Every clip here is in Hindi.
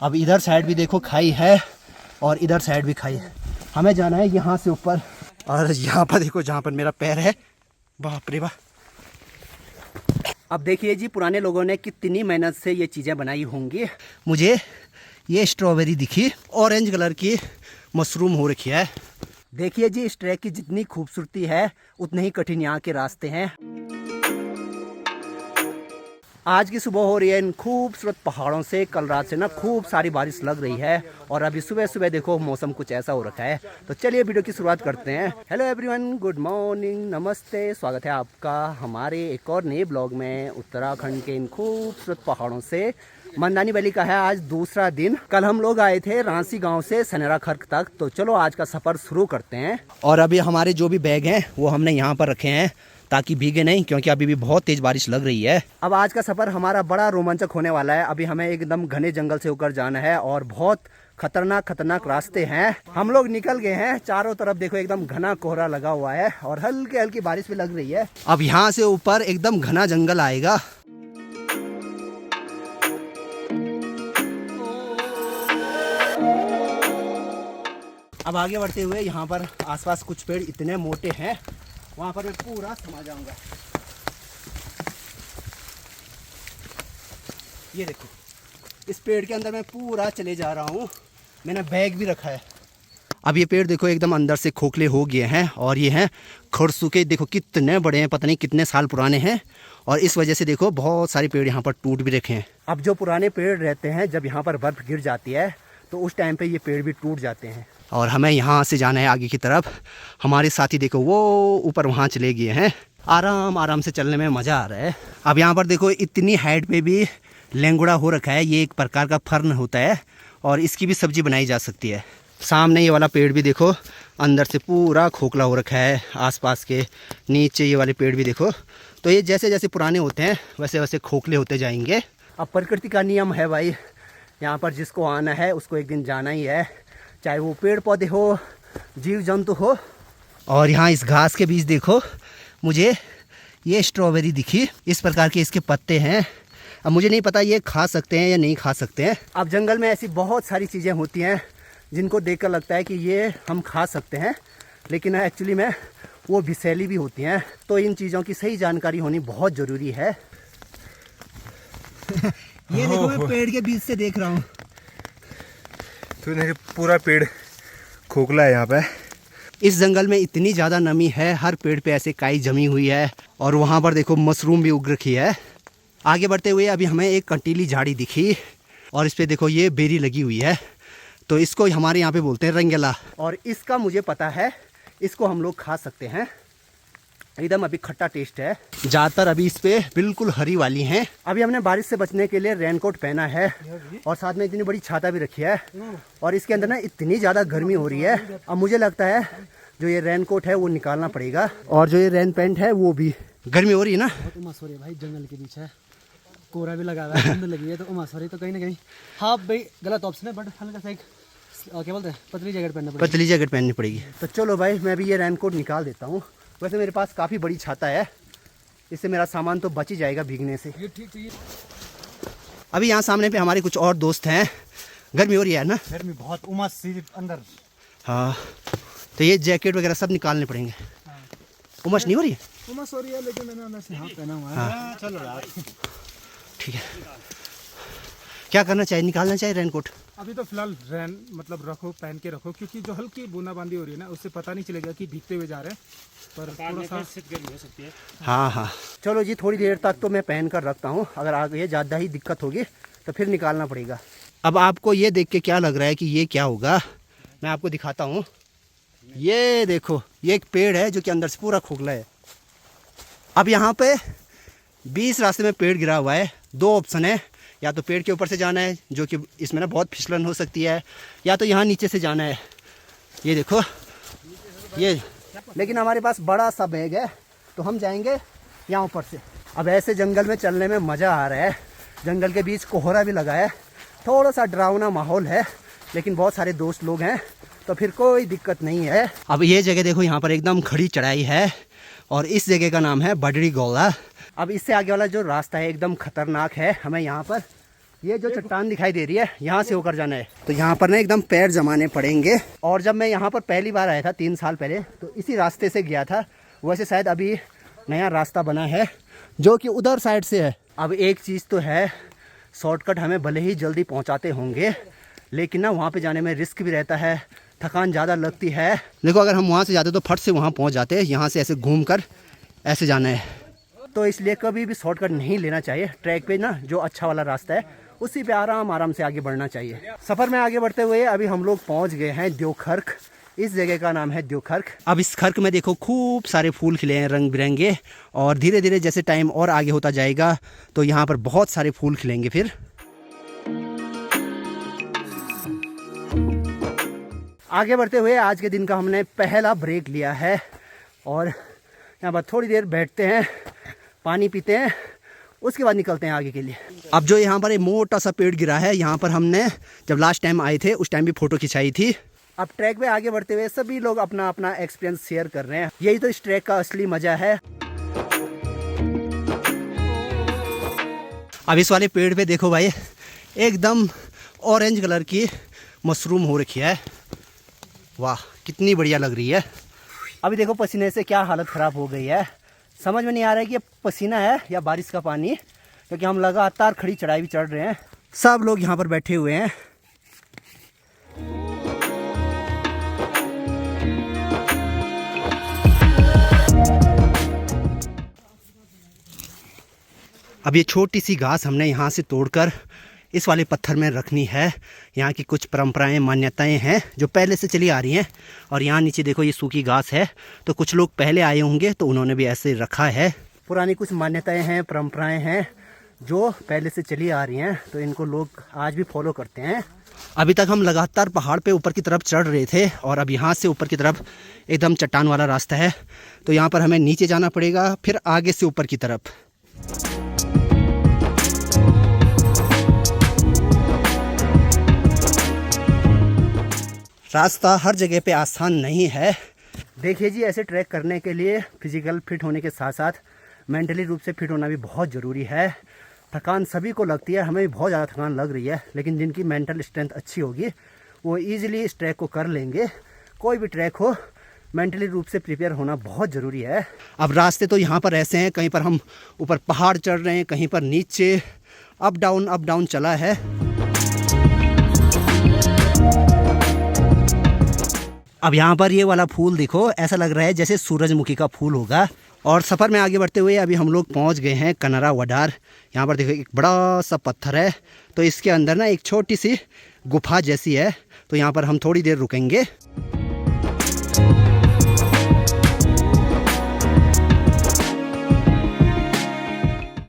अब इधर साइड भी देखो खाई है और इधर साइड भी खाई है। हमें जाना है यहाँ से ऊपर। और यहाँ पर देखो जहाँ पर मेरा पैर है, बाप रे बाप। अब देखिए जी, पुराने लोगों ने कितनी मेहनत से ये चीज़ें बनाई होंगी। मुझे ये स्ट्रॉबेरी दिखी, ऑरेंज कलर की मशरूम हो रखी है। देखिए जी, इस ट्रैक की जितनी खूबसूरती है उतने ही कठिन यहाँ के रास्ते हैं। आज की सुबह हो रही है इन खूबसूरत पहाड़ों से। कल रात से ना खूब सारी बारिश लग रही है और अभी सुबह सुबह देखो मौसम कुछ ऐसा हो रखा है। तो चलिए वीडियो की शुरुआत करते हैं। हेलो एवरीवन, गुड मॉर्निंग, नमस्ते, स्वागत है आपका हमारे एक और नए ब्लॉग में। उत्तराखंड के इन खूबसूरत पहाड़ों से मंदानी वैली का है आज दूसरा दिन। कल हम लोग आए थे रांसी गांव से सनेरा खर्क तक। तो चलो आज का सफ़र शुरू करते हैं। और अभी हमारे जो भी बैग हैं वो हमने यहाँ पर रखे हैं ताकि भीगे नहीं, क्योंकि अभी भी बहुत तेज बारिश लग रही है। अब आज का सफ़र हमारा बड़ा रोमांचक होने वाला है। अभी हमें एकदम घने जंगल से होकर जाना है और बहुत खतरनाक रास्ते हैं। हम लोग निकल गए हैं, चारों तरफ देखो एकदम घना कोहरा लगा हुआ है और हल्की हल्की बारिश भी लग रही है। अब यहाँ से ऊपर एकदम घना जंगल आएगा। अब आगे बढ़ते हुए यहाँ पर आसपास कुछ पेड़ इतने मोटे हैं, वहाँ पर मैं पूरा समा जाऊंगा। ये देखो, इस पेड़ के अंदर मैं पूरा चले जा रहा हूँ। मैंने बैग भी रखा है। अब ये पेड़ देखो एकदम अंदर से खोखले हो गए हैं और ये हैं खरसुके। देखो कितने बड़े हैं, पता नहीं कितने साल पुराने हैं। और इस वजह से देखो बहुत सारे पेड़ यहाँ पर टूट भी रखे हैं। अब जो पुराने पेड़ रहते हैं, जब यहाँ पर बर्फ़ गिर जाती है तो उस टाइम पे ये पेड़ भी टूट जाते हैं। और हमें यहाँ से जाना है आगे की तरफ। हमारे साथी देखो वो ऊपर वहाँ चले गए हैं। आराम से चलने में मज़ा आ रहा है। अब यहाँ पर देखो इतनी हाइट पे भी लेंगुड़ा हो रखा है। ये एक प्रकार का फर्न होता है और इसकी भी सब्जी बनाई जा सकती है। सामने ये वाला पेड़ भी देखो अंदर से पूरा खोखला हो रखा है। आसपास के नीचे ये वाले पेड़ भी देखो। तो ये जैसे जैसे पुराने होते हैं वैसे वैसे खोखले होते जाएंगे। अब प्रकृति का नियम है भाई, यहाँ पर जिसको आना है उसको एक दिन जाना ही है, चाहे वो पेड़ पौधे हो, जीव जंतु हो। और यहाँ इस घास के बीच देखो मुझे ये स्ट्रॉबेरी दिखी। इस प्रकार के इसके पत्ते हैं। अब मुझे नहीं पता ये खा सकते हैं या नहीं खा सकते हैं। अब जंगल में ऐसी बहुत सारी चीज़ें होती हैं जिनको देखकर लगता है कि ये हम खा सकते हैं, लेकिन एक्चुअली में वो विषैली भी होती हैं। तो इन चीज़ों की सही जानकारी होनी बहुत ज़रूरी है। ये देखो मैं पेड़ के बीच से देख रहा हूँ। तो पूरा पेड़ खोखला है यहाँ पे। इस जंगल में इतनी ज़्यादा नमी है, हर पेड़ पे ऐसे काई जमी हुई है। और वहाँ पर देखो मशरूम भी उग रखी है। आगे बढ़ते हुए अभी हमें एक कंटीली झाड़ी दिखी और इस पे देखो ये बेरी लगी हुई है। तो इसको हमारे यहाँ पे बोलते हैं रंगेला। और इसका मुझे पता है, इसको हम लोग खा सकते हैं। एकदम अभी खट्टा टेस्ट है। ज़्यादातर अभी इस पे बिल्कुल हरी वाली हैं। अभी हमने बारिश से बचने के लिए रेनकोट पहना है और साथ में इतनी बड़ी छाता भी रखी है। और इसके अंदर ना इतनी ज़्यादा गर्मी हो रही है। अब मुझे लगता है जो ये रेनकोट है वो निकालना पड़ेगा और जो ये रेन पैंट है वो भी। गर्मी हो रही है ना, बहुत उमस हो रही है भाई। जंगल के बीच है, कोहरा भी लगा हुआ है, ठंड लगी है तो उमस हो रही है। तो कहीं ना कहीं हाँ भाई गलत ऑप्शन है, बट हल्का सा एक क्या बोलते हैं पतली जैकेट पहनना पड़ेगी। पतली जैकेट पहननी पड़ेगी। तो चलो भाई मैं भी ये रेनकोट निकाल देता हूँ। वैसे मेरे पास काफ़ी बड़ी छाता है, इससे मेरा सामान तो बच ही जाएगा भीगने से। अभी यहाँ सामने पे हमारे कुछ और दोस्त हैं। गर्मी हो रही है ना, गर्मी बहुत, उमस सी अंदर। हाँ, तो ये जैकेट वगैरह सब निकालने पड़ेंगे। उमस नहीं हो रही है? उमस हो रही है लेकिन मैंने अंदर से हाथ पहना हुआ है। हाँ। चलो यार ठीक है। क्या करना चाहिए, निकालना चाहिए रेनकोट? अभी तो फिलहाल रेन मतलब रखो, पहन के रखो, क्योंकि जो हल्की बूंदाबांदी हो रही है ना उससे पता नहीं चलेगा कि भीगते हुए जा रहे हैं, पर थोड़ा सा गर्मी हो सकती है। हाँ, चलो जी थोड़ी देर तक तो मैं पहन कर रखता हूँ। अगर आगे ज़्यादा ही दिक्कत होगी तो फिर निकालना पड़ेगा। अब आपको ये देख के क्या लग रहा है कि ये क्या होगा, मैं आपको दिखाता हूँ। ये देखो, ये एक पेड़ है जो कि अंदर से पूरा खोखला है। अब यहाँ पे 20 रास्ते में पेड़ गिरा हुआ है। दो ऑप्शन है, या तो पेड़ के ऊपर से जाना है जो कि इसमें ना बहुत फिसलन हो सकती है, या तो यहाँ नीचे से जाना है। ये देखो ये, लेकिन हमारे पास बड़ा सा बैग है तो हम जाएंगे यहाँ ऊपर से। अब ऐसे जंगल में चलने में मज़ा आ रहा है। जंगल के बीच कोहरा भी लगा है, थोड़ा सा डरावना माहौल है, लेकिन बहुत सारे दोस्त लोग हैं तो फिर कोई दिक्कत नहीं है। अब ये जगह देखो, यहाँ पर एकदम खड़ी चढ़ाई है और इस जगह का नाम है बडरी गोला। अब इससे आगे वाला जो रास्ता है एकदम खतरनाक है। हमें यहाँ पर ये जो चट्टान दिखाई दे रही है यहाँ से होकर जाना है। तो यहाँ पर ना एकदम पैर जमाने पड़ेंगे। और जब मैं यहाँ पर पहली बार आया था 3 साल पहले, तो इसी रास्ते से गया था। वैसे शायद अभी नया रास्ता बना है जो कि उधर साइड से है। अब एक चीज़ तो है, शॉर्टकट हमें भले ही जल्दी पहुँचाते होंगे, लेकिन ना वहाँ पे जाने में रिस्क भी रहता है, थकान ज़्यादा लगती है। देखो अगर हम वहाँ से जाते तो फट से वहाँ पहुँच जाते हैं, यहाँ से ऐसे घूम कर ऐसे जाना है। तो इसलिए कभी भी शॉर्टकट नहीं लेना चाहिए। ट्रैक पे ना जो अच्छा वाला रास्ता है उसी पे आराम से आगे बढ़ना चाहिए। सफ़र में आगे बढ़ते हुए अभी हम लोग पहुँच गए हैं द्योखर्क। इस जगह का नाम है द्योखर्क। अब इस खर्क में देखो खूब सारे फूल खिले हैं रंग बिरंगे, और धीरे धीरे जैसे टाइम और आगे होता जाएगा तो यहाँ पर बहुत सारे फूल खिलेंगे। फिर आगे बढ़ते हुए आज के दिन का हमने पहला ब्रेक लिया है और यहाँ पर थोड़ी देर बैठते हैं, पानी पीते हैं, उसके बाद निकलते हैं आगे के लिए। अब जो यहाँ पर एक मोटा सा पेड़ गिरा है, यहाँ पर हमने जब लास्ट टाइम आए थे उस टाइम भी फ़ोटो खिंचाई थी। अब ट्रैक पे आगे बढ़ते हुए सभी लोग अपना अपना एक्सपीरियंस शेयर कर रहे हैं। यही तो इस ट्रैक का असली मज़ा है। अब इस वाले पेड़ पे देखो भाई, एकदम ऑरेंज कलर की मशरूम हो रखी है। वाह कितनी बढ़िया लग रही है। अभी देखो पसीने से क्या हालत ख़राब हो गई है। समझ में नहीं आ रहा है कि ये पसीना है या बारिश का पानी, क्योंकि हम लगातार खड़ी चढ़ाई भी चढ़ रहे हैं। सब लोग यहाँ पर बैठे हुए हैं। अब ये छोटी सी घास हमने यहाँ से तोड़कर इस वाले पत्थर में रखनी है। यहाँ की कुछ परंपराएं मान्यताएं हैं जो पहले से चली आ रही हैं। और यहाँ नीचे देखो ये सूखी घास है, तो कुछ लोग पहले आए होंगे तो उन्होंने भी ऐसे रखा है। पुरानी कुछ मान्यताएं हैं, परंपराएं हैं जो पहले से चली आ रही हैं, तो इनको लोग आज भी फॉलो करते हैं। अभी तक हम लगातार पहाड़ पे ऊपर की तरफ चढ़ रहे थे और अब यहाँ से ऊपर की तरफ एकदम चट्टान वाला रास्ता है, तो यहाँ पर हमें नीचे जाना पड़ेगा, फिर आगे से ऊपर की तरफ। रास्ता हर जगह पे आसान नहीं है। देखिए जी, ऐसे ट्रैक करने के लिए फिजिकल फिट होने के साथ साथ मेंटली रूप से फिट होना भी बहुत ज़रूरी है। थकान सभी को लगती है, हमें भी बहुत ज़्यादा थकान लग रही है, लेकिन जिनकी मेंटल स्ट्रेंथ अच्छी होगी वो ईजिली इस ट्रैक को कर लेंगे। कोई भी ट्रैक हो, मेंटली रूप से प्रिपेयर होना बहुत ज़रूरी है। अब रास्ते तो यहाँ पर ऐसे हैं, कहीं पर हम ऊपर पहाड़ चढ़ रहे हैं, कहीं पर नीचे अप डाउन चला है। अब यहाँ पर ये वाला फूल देखो, ऐसा लग रहा है जैसे सूरजमुखी का फूल होगा। और सफ़र में आगे बढ़ते हुए अभी हम लोग पहुँच गए हैं कनरा वडार। यहाँ पर देखो एक बड़ा सा पत्थर है, तो इसके अंदर ना एक छोटी सी गुफा जैसी है, तो यहाँ पर हम थोड़ी देर रुकेंगे।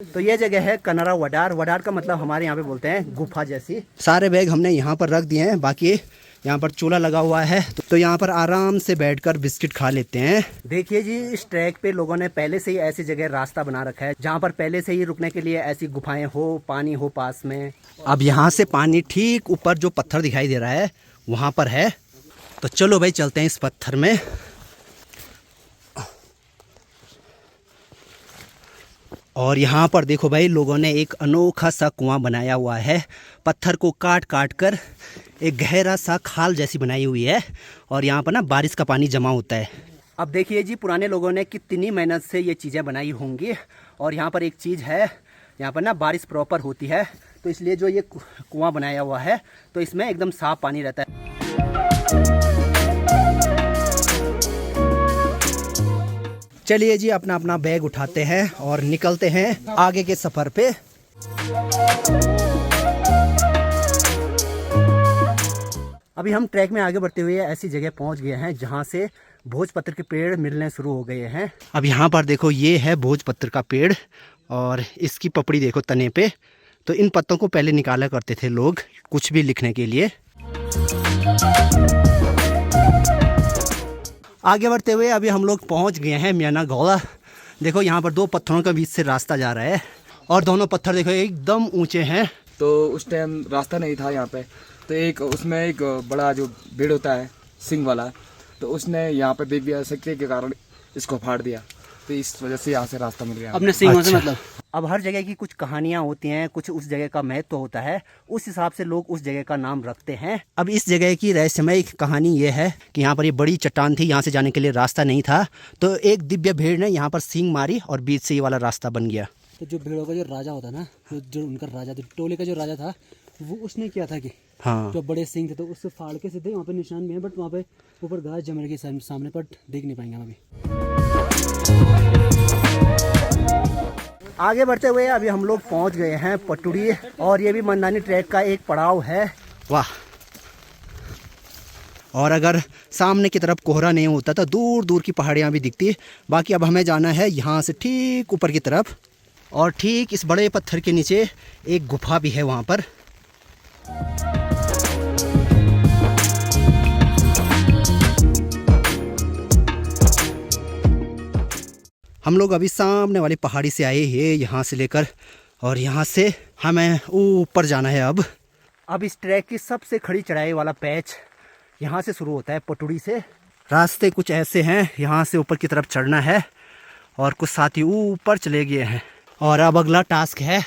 तो ये जगह है कनरा वडार। वडार का मतलब हमारे यहाँ पे बोलते हैं गुफा जैसी। सारे बैग हमने यहाँ पर रख दिए हैं, बाकी यहाँ पर चूल्हा लगा हुआ है, तो यहाँ पर आराम से बैठकर बिस्किट खा लेते हैं। देखिए जी, इस ट्रैक पे लोगों ने पहले से ही ऐसी जगह रास्ता बना रखा है जहाँ पर पहले से ही रुकने के लिए ऐसी गुफाएं हो, पानी हो पास में। अब यहाँ से पानी ठीक ऊपर जो पत्थर दिखाई दे रहा है वहाँ पर है, तो चलो भाई चलते हैं इस पत्थर में। और यहाँ पर देखो भाई, लोगों ने एक अनोखा सा कुआं बनाया हुआ है। पत्थर को काट काट कर एक गहरा सा खाल जैसी बनाई हुई है, और यहाँ पर ना बारिश का पानी जमा होता है। अब देखिए जी, पुराने लोगों ने कितनी मेहनत से ये चीज़ें बनाई होंगी। और यहाँ पर एक चीज़ है, यहाँ पर ना बारिश प्रॉपर होती है, तो इसलिए जो ये कुआं बनाया हुआ है, तो इसमें एकदम साफ पानी रहता है। चलिए जी, अपना अपना बैग उठाते हैं और निकलते हैं आगे के सफ़र पे। अभी हम ट्रैक में आगे बढ़ते हुए ऐसी जगह पहुंच गए हैं जहां से भोजपत्र के पेड़ मिलने शुरू हो गए हैं। अब यहाँ पर देखो, ये है भोजपत्र का पेड़ और इसकी पपड़ी देखो तने पे। तो इन पत्तों को पहले निकाला करते थे लोग कुछ भी लिखने के लिए। आगे बढ़ते हुए अभी हम लोग पहुंच गए हैं मियाना गौला। देखो यहाँ पर दो पत्थरों के बीच से रास्ता जा रहा है, और दोनों पत्थर देखो एकदम ऊंचे हैं। तो उस टाइम रास्ता नहीं था यहाँ पे, तो एक उसमें एक बड़ा जो पेड़ होता है सिंग वाला, तो उसने यहाँ पे देवी शक्ति के कारण इसको फाड़ दिया। तो इस वजह से यहाँ से रास्ता मिल गया। अपने सिंगों से अच्छा। मतलब। अब हर जगह की कुछ कहानियां होती हैं, कुछ उस जगह का महत्व होता है, उस हिसाब से लोग उस जगह का नाम रखते हैं। अब इस जगह की रहस्यमय कहानी ये है कि यहाँ पर ये बड़ी चट्टान थी, यहाँ से जाने के लिए रास्ता नहीं था, तो एक दिव्य भेड़ ने यहाँ पर सींग मारी और बीच से ये वाला रास्ता बन गया। तो जो भेड़ों का जो राजा होता ना, जो उनका राजा, जो टोले का जो राजा था, वो उसने किया था कि हाँ, जो बड़े सिंह थे तो उससे फाड़ के सीधे वहाँ पे निशान भी है, बट वहाँ पे ऊपर घास जम रही है सामने, पर देख नहीं पाएंगे हम अभी। आगे बढ़ते हुए अभी हम लोग पहुँच गए हैं पटुड़ी, और ये भी मंदानी ट्रैक का एक पड़ाव है। वाह। और अगर सामने की तरफ कोहरा नहीं होता तो दूर दूर की पहाड़ियाँ भी दिखती। बाकी अब हमें जाना है यहाँ से ठीक ऊपर की तरफ, और ठीक इस बड़े पत्थर के नीचे एक गुफा भी है वहाँ पर। हम लोग अभी सामने वाली पहाड़ी से आए हैं यहाँ से लेकर, और यहाँ से हमें ऊपर जाना है। अब इस ट्रैक की सबसे खड़ी चढ़ाई वाला पैच यहाँ से शुरू होता है पटुड़ी से। रास्ते कुछ ऐसे हैं, यहाँ से ऊपर की तरफ चढ़ना है, और कुछ साथी ऊपर चले गए हैं। और अब अगला टास्क है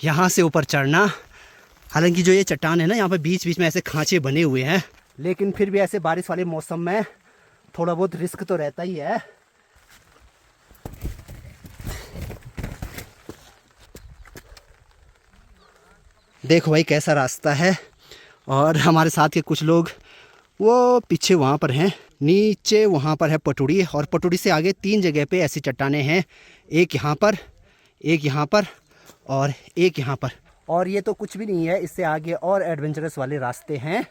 यहाँ से ऊपर चढ़ना। हालांकि जो ये चट्टान है ना, यहाँ पर बीच बीच में ऐसे खांचे बने हुए हैं, लेकिन फिर भी ऐसे बारिश वाले मौसम में थोड़ा बहुत रिस्क तो रहता ही है। देखो भाई कैसा रास्ता है, और हमारे साथ के कुछ लोग वो पीछे वहाँ पर हैं। नीचे वहाँ पर है पटुड़ी, और पटुड़ी से आगे 3 जगह पे ऐसी चट्टानें हैं, एक यहाँ पर, एक यहाँ पर और एक यहाँ पर। और ये तो कुछ भी नहीं है, इससे आगे और एडवेंचरस वाले रास्ते हैं।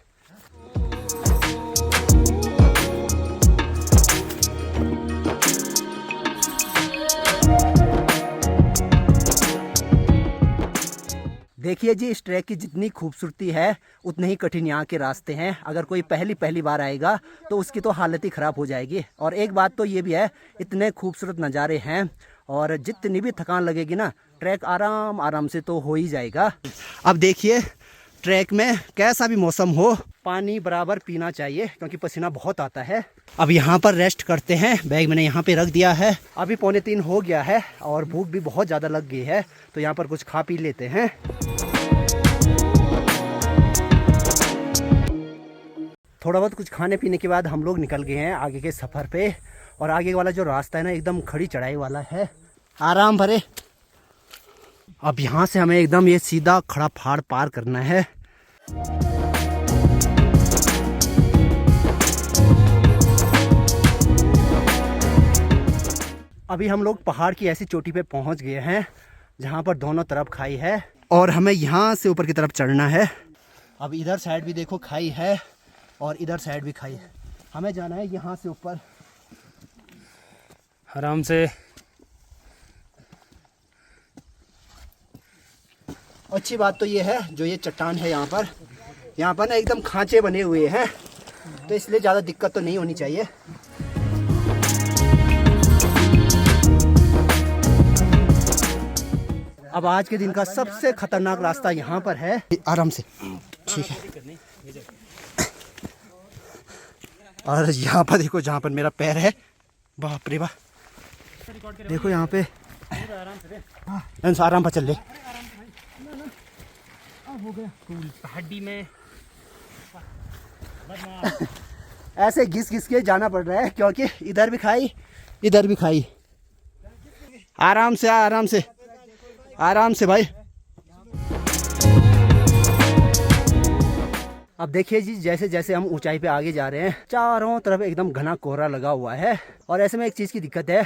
देखिए जी, इस ट्रैक की जितनी खूबसूरती है उतने ही कठिन यहाँ के रास्ते हैं। अगर कोई पहली बार आएगा तो उसकी तो हालत ही ख़राब हो जाएगी। और एक बात तो ये भी है, इतने खूबसूरत नज़ारे हैं, और जितनी भी थकान लगेगी ना, ट्रैक आराम से तो हो ही जाएगा। अब देखिए, ट्रैक में कैसा भी मौसम हो, पानी बराबर पीना चाहिए, क्योंकि पसीना बहुत आता है। अब यहाँ पर रेस्ट करते हैं, बैग मैंने यहाँ पे रख दिया है। अभी 2:45 हो गया है, और भूख भी बहुत ज़्यादा लग गई है, तो यहाँ पर कुछ खा पी लेते हैं। थोड़ा बहुत कुछ खाने पीने के बाद हम लोग निकल गए हैं आगे के सफ़र पे। और आगे वाला जो रास्ता है ना, एकदम खड़ी चढ़ाई वाला है, आराम भरे। अब यहाँ से हमें एकदम ये सीधा खड़ा पहाड़ पार करना है। अभी हम लोग पहाड़ की ऐसी चोटी पे पहुँच गए हैं जहाँ पर दोनों तरफ खाई है, और हमें यहाँ से ऊपर की तरफ चढ़ना है। अब इधर साइड भी देखो खाई है, और इधर साइड भी खाई है। हमें जाना है यहाँ से ऊपर आराम से। अच्छी बात तो ये है, जो ये चट्टान है यहाँ पर ना एकदम खांचे बने हुए हैं, तो इसलिए ज़्यादा दिक्कत तो नहीं होनी चाहिए। अब आज के दिन का सबसे खतरनाक रास्ता यहाँ पर है। आराम से, ठीक है। और यहाँ पर देखो, जहाँ पर मेरा पैर है, बाप रे बाप, देखो यहाँ पे। आराम पर चल ले। हड्डी में ऐसे घिस घिस के जाना पड़ रहा है, क्योंकि इधर भी खाई, इधर भी खाई। आराम से, आराम से, आराम से भाई। अब देखिए जी, जैसे जैसे हम ऊंचाई पे आगे जा रहे हैं, चारों तरफ एकदम घना कोहरा लगा हुआ है। और ऐसे में एक चीज़ की दिक्कत है,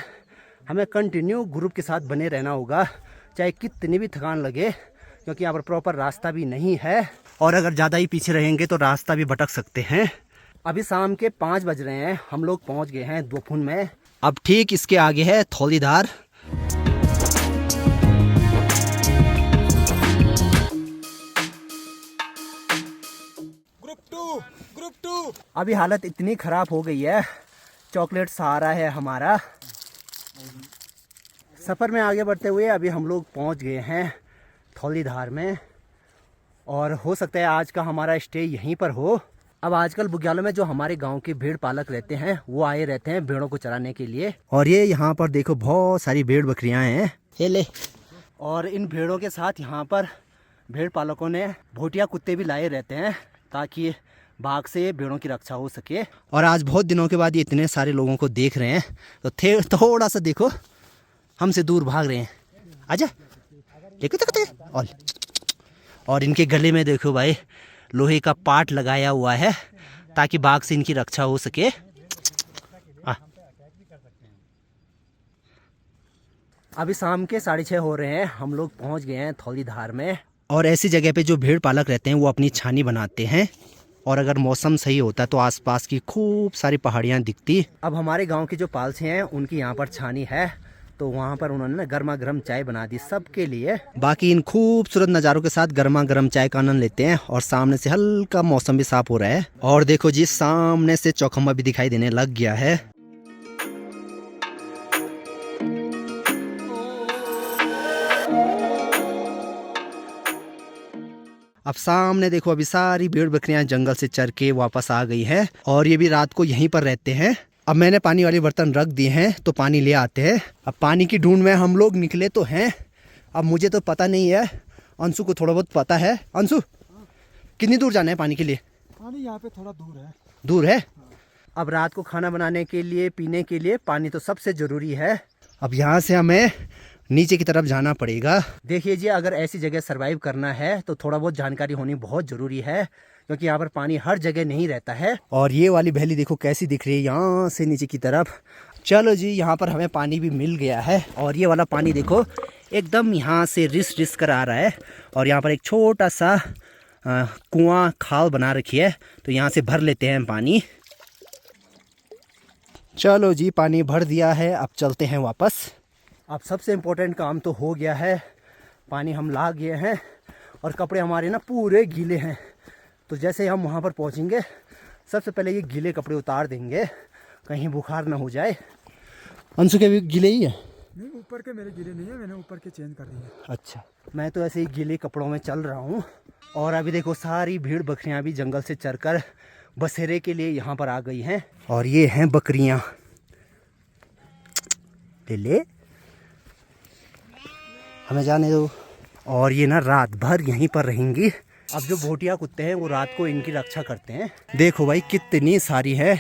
हमें कंटिन्यू ग्रुप के साथ बने रहना होगा, चाहे कितनी भी थकान लगे, क्योंकि यहाँ पर प्रॉपर रास्ता भी नहीं है, और अगर ज़्यादा ही पीछे रहेंगे तो रास्ता भी भटक सकते हैं। अभी शाम के 5 बज रहे हैं, हम लोग पहुँच गए हैं दोफुन में। अब ठीक इसके आगे है थौलीधार। Group to. अभी हालत इतनी ख़राब हो गई है, चॉकलेट सहारा है हमारा। सफ़र में आगे बढ़ते हुए अभी हम लोग पहुंच गए हैं थौलीधार में, और हो सकता है आज का हमारा स्टे यहीं पर हो। अब आजकल बुग्यालों में जो हमारे गांव के भेड़ पालक रहते हैं वो आए रहते हैं भेड़ों को चराने के लिए। और ये यहाँ पर देखो बहुत सारी भेड़ बकरियां हैं, ये ले। और इन भेड़ों के साथ यहाँ पर भेड़ पालकों ने भोटिया कुत्ते भी लाए रहते हैं ताकि बाघ से भेड़ों की रक्षा हो सके। और आज बहुत दिनों के बाद ये इतने सारे लोगों को देख रहे हैं तो थोड़ा सा देखो हमसे दूर भाग रहे हैं। आजा देखो। और इनके गले में देखो भाई लोहे का पाट लगाया हुआ है ताकि बाघ से इनकी रक्षा हो सके। अभी शाम के 6:30 हो रहे हैं, हम लोग पहुंच गए हैं धौलीधार में। और ऐसी जगह पे जो भेड़ पालक रहते हैं वो अपनी छानी बनाते हैं और अगर मौसम सही होता तो आसपास की खूब सारी पहाड़ियां दिखती। अब हमारे गांव के जो पालसे हैं उनकी यहाँ पर छानी है तो वहाँ पर उन्होंने ना गर्मा गर्म चाय बना दी सबके लिए। बाकी इन खूबसूरत नज़ारों के साथ गर्मा गर्म चाय का आनंद लेते हैं। और सामने से हल्का मौसम भी साफ हो रहा है और देखो जी सामने से चौखंबा भी दिखाई देने लग गया है। अब सामने देखो अभी सारी भेड़ बकरियां जंगल से चर के वापस आ गई हैं और ये भी रात को यहीं पर रहते हैं। अब मैंने पानी वाले बर्तन रख दिए हैं तो पानी ले आते हैं। अब पानी की ढूंढ में हम लोग निकले तो हैं। अब मुझे तो पता नहीं है, अंशु को थोड़ा बहुत पता है। अंशु कितनी दूर जाना है पानी के लिए? पानी यहाँ पे थोड़ा दूर है। दूर है। अब रात को खाना बनाने के लिए पीने के लिए पानी तो सबसे ज़रूरी है। अब यहाँ से हमें नीचे की तरफ जाना पड़ेगा। देखिए जी अगर ऐसी जगह सरवाइव करना है तो थोड़ा बहुत जानकारी होनी बहुत ज़रूरी है क्योंकि यहाँ पर पानी हर जगह नहीं रहता है। और ये वाली वैली देखो कैसी दिख रही है यहाँ से नीचे की तरफ। चलो जी यहाँ पर हमें पानी भी मिल गया है और ये वाला पानी देखो एकदम यहाँ से रिस रिस कर आ रहा है। और यहाँ पर एक छोटा सा कुआं खाल बना रखी है तो यहाँ से भर लेते हैं पानी। चलो जी पानी भर दिया है, अब चलते हैं वापस। अब सबसे इम्पोर्टेंट काम तो हो गया है, पानी हम ला गए हैं और कपड़े हमारे ना पूरे गीले हैं। तो जैसे हम वहाँ पर पहुँचेंगे सबसे पहले ये गीले कपड़े उतार देंगे कहीं बुखार ना हो जाए। अंशु के भी गीले ही है? नहीं ऊपर के मेरे गीले नहीं है, मैंने ऊपर के चेंज कर दिए। अच्छा मैं तो ऐसे ही गीले कपड़ों में चल रहा हूँ। और अभी देखो सारी भेड़ बकरियाँ भी जंगल से चरकर बसेरे के लिए यहाँ पर आ गई हैं। और ये हैं बकरियाँ, ले हमें जाने दो। और ये ना रात भर यहीं पर रहेंगी। अब जो भोटिया कुत्ते हैं वो रात को इनकी रक्षा करते हैं। देखो भाई कितनी सारी है